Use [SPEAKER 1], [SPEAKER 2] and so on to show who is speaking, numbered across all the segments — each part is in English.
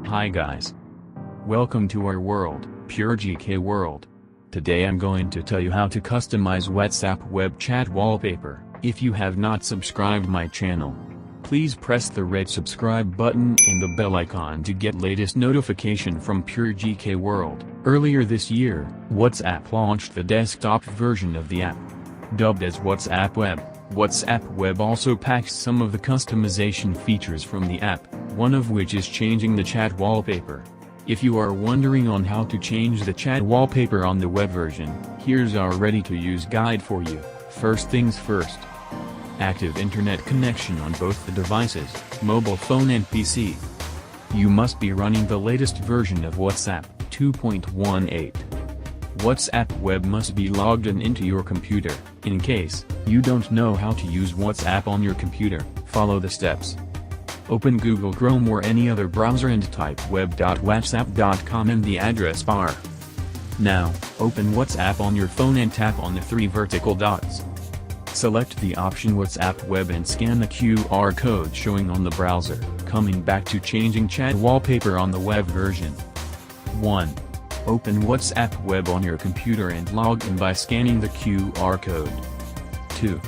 [SPEAKER 1] Hi guys. Welcome to our world, Pure GK World. Today I'm going to tell you how to customize WhatsApp web chat wallpaper. If you have not subscribed my channel, please press the red subscribe button and the bell icon to get latest notification from Pure GK World. Earlier this year, WhatsApp launched the desktop version of the app. Dubbed as WhatsApp Web, WhatsApp Web also packs some of the customization features from the app, one of which is changing the chat wallpaper. If you are wondering on how to change the chat wallpaper on the web version, here's our ready-to-use guide for you. First things first. Active internet connection on both the devices, mobile phone and PC. You must be running the latest version of WhatsApp, 2.18. WhatsApp Web must be logged into your computer. In case you don't know how to use WhatsApp on your computer, follow the steps. Open Google Chrome or any other browser and type web.whatsapp.com in the address bar. Now, open WhatsApp on your phone and tap on the three vertical dots. Select the option WhatsApp Web and scan the QR code showing on the browser, coming back to changing chat wallpaper on the web version. 1. Open WhatsApp Web on your computer and log in by scanning the QR code. 2.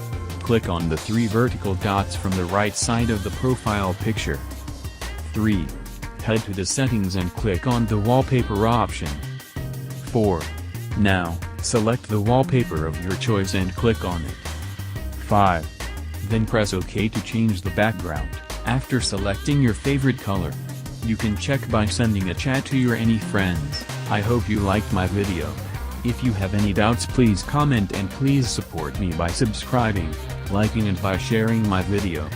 [SPEAKER 1] Click on the three vertical dots from the right side of the profile picture. 3. Head to the settings and click on the wallpaper option. 4. Now, select the wallpaper of your choice and click on it. 5. Then press OK to change the background. After selecting your favorite color, you can check by sending a chat to your any friends. I hope you liked my video. If you have any doubts, please comment and please support me by subscribing, liking and by sharing my video.